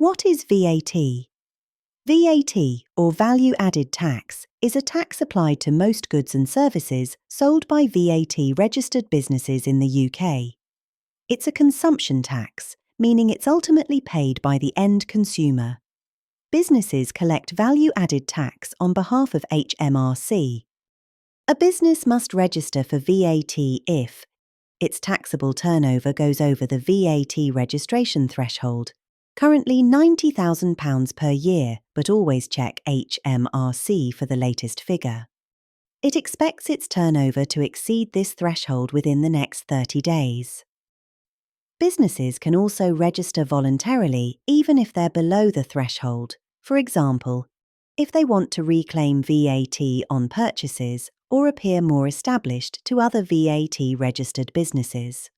What is VAT? VAT, or Value Added Tax, is a tax applied to most goods and services sold by VAT-registered businesses in the UK. It's a consumption tax, meaning it's ultimately paid by the end consumer. Businesses collect value-added tax on behalf of HMRC. A business must register for VAT if its taxable turnover goes over the VAT registration threshold, currently £90,000 per year, but always check HMRC for the latest figure. It expects its turnover to exceed this threshold within the next 30 days. Businesses can also register voluntarily even if they're below the threshold. For example, if they want to reclaim VAT on purchases or appear more established to other VAT-registered businesses.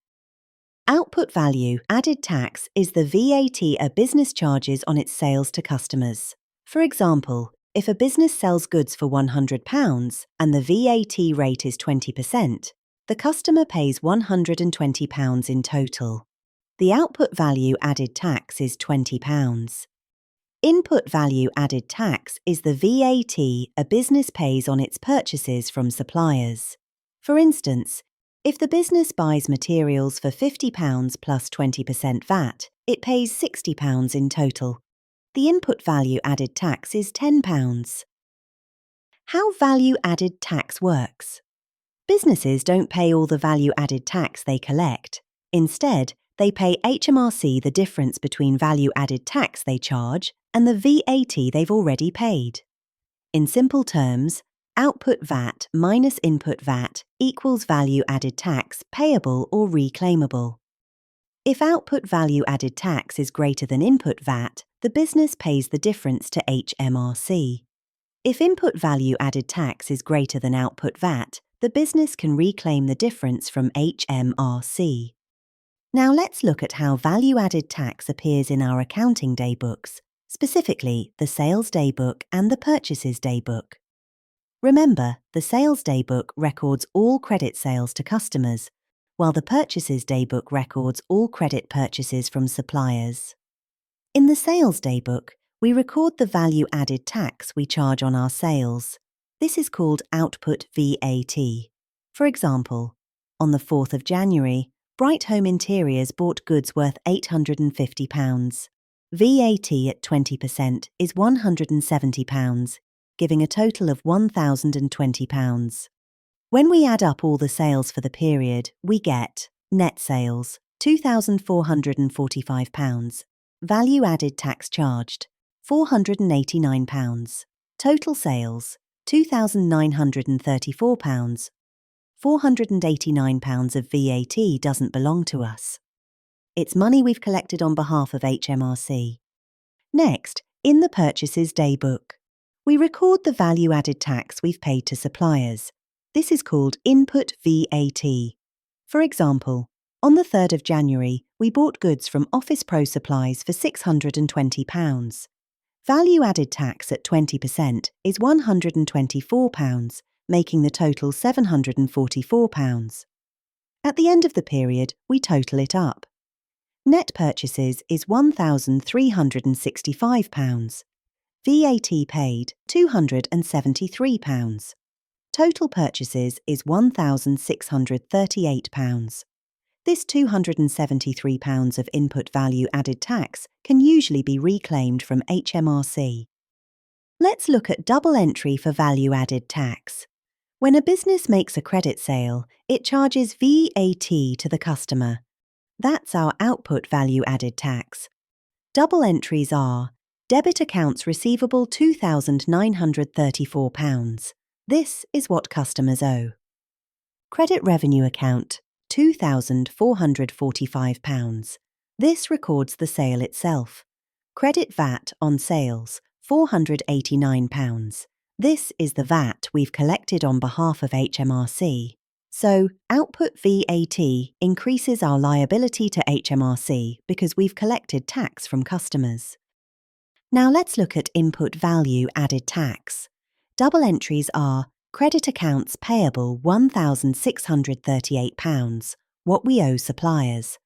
Output value added tax is the VAT a business charges on its sales to customers. For example, if a business sells goods for £100 and the VAT rate is 20%, the customer pays £120 in total. The output value added tax is £20. Input value added tax is the VAT a business pays on its purchases from suppliers. For instance, if the business buys materials for £50 plus 20% VAT, it pays £60 in total. The input value added tax is £10. How value added tax works. Businesses don't pay all the value added tax they collect. Instead, they pay HMRC the difference between value added tax they charge and the VAT they've already paid. In simple terms, output VAT minus input VAT equals value added tax payable or reclaimable. If output value added tax is greater than input VAT, the business pays the difference to HMRC. If input value added tax is greater than output VAT, the business can reclaim the difference from HMRC. Now let's look at how value-added tax appears in our accounting day books, specifically the Sales Day Book and the Purchases Day Book. Remember, the Sales Day Book records all credit sales to customers, while the Purchases Day Book records all credit purchases from suppliers. In the Sales Day Book, we record the value-added tax we charge on our sales. This is called output VAT. For example, on the 4th of January, Bright Home Interiors bought goods worth £850. VAT at 20% is £170, giving a total of £1,020. When we add up all the sales for the period, we get net sales, £2,445, value added tax charged, £489, total sales, £2,934, £489 of VAT doesn't belong to us. It's money we've collected on behalf of HMRC. Next, in the Purchases Day Book, we record the value-added tax we've paid to suppliers. This is called Input VAT. For example, on the 3rd of January, we bought goods from Office Pro Supplies for £620. Value-added tax at 20% is £124, making the total £744. At the end of the period, we total it up. Net purchases is £1,365. VAT paid £273. Total purchases is £1,638. This £273 of input value added tax can usually be reclaimed from HMRC. Let's look at double entry for value added tax. When a business makes a credit sale, it charges VAT to the customer. That's our output value added tax. Double entries are debit accounts receivable £2,934. This is what customers owe. Credit revenue account £2,445. This records the sale itself. Credit VAT on sales £489. This is the VAT we've collected on behalf of HMRC. So, output VAT increases our liability to HMRC because we've collected tax from customers. Now let's look at input value added tax. Double entries are credit accounts payable £1,638, what we owe suppliers.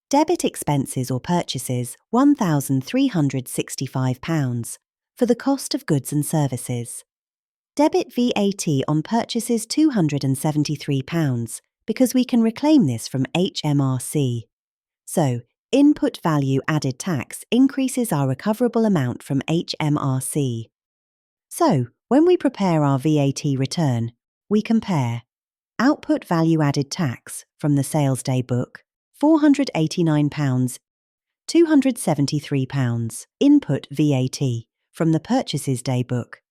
Debit expenses or purchases £1,365 for the cost of goods and services. Debit VAT on purchases £273 because we can reclaim this from HMRC. So, input value added tax increases our recoverable amount from HMRC. So, when we prepare our VAT return, we compare output value added tax from the sales day book, £489, £273, input VAT from the purchases day book.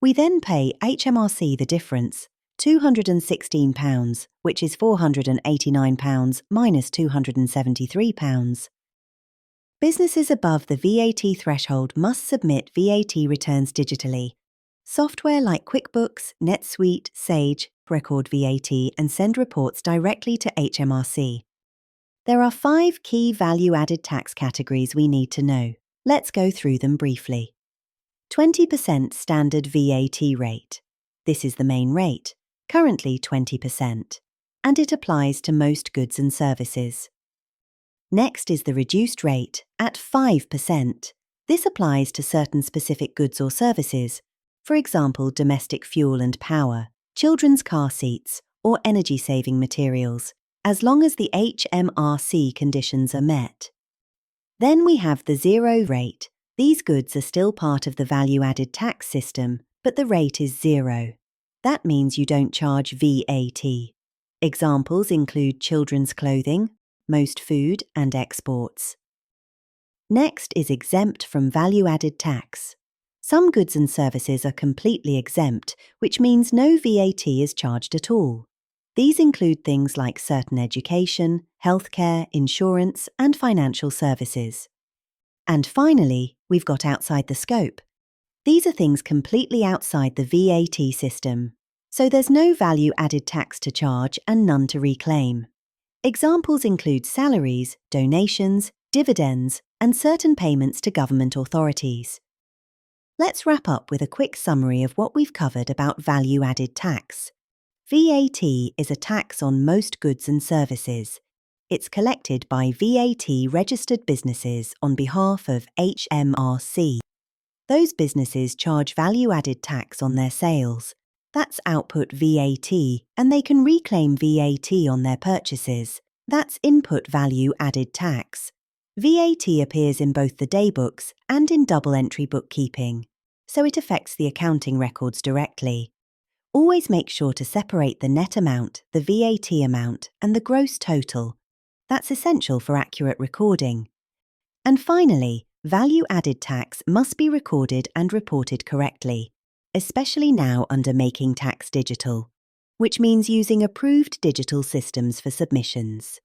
We then pay HMRC the difference, £216, which is £489 minus £273. Businesses above the VAT threshold must submit VAT returns digitally. Software like QuickBooks, NetSuite, Sage record VAT and send reports directly to HMRC. There are 5 key value-added tax categories we need to know. Let's go through them briefly. 20% standard VAT rate. This is the main rate, currently 20%, and it applies to most goods and services. Next is the reduced rate at 5%. This applies to certain specific goods or services, for example, domestic fuel and power, children's car seats, or energy-saving materials, as long as the HMRC conditions are met. Then we have the zero rate. These goods are still part of the value-added tax system, but the rate is zero. That means you don't charge VAT. Examples include children's clothing, most food, and exports. Next is exempt from value-added tax. Some goods and services are completely exempt, which means no VAT is charged at all. These include things like certain education, healthcare, insurance, and financial services. And finally, we've got outside the scope. These are things completely outside the VAT system, so there's no value-added tax to charge and none to reclaim. Examples include salaries, donations, dividends, and certain payments to government authorities. Let's wrap up with a quick summary of what we've covered about value-added tax. VAT is a tax on most goods and services. It's collected by VAT-registered businesses on behalf of HMRC. Those businesses charge value-added tax on their sales. That's output VAT, and they can reclaim VAT on their purchases. That's input value-added tax. VAT appears in both the daybooks and in double-entry bookkeeping, so it affects the accounting records directly. Always make sure to separate the net amount, the VAT amount, and the gross total. That's essential for accurate recording. And finally, value-added tax must be recorded and reported correctly, especially now under Making Tax Digital, which means using approved digital systems for submissions.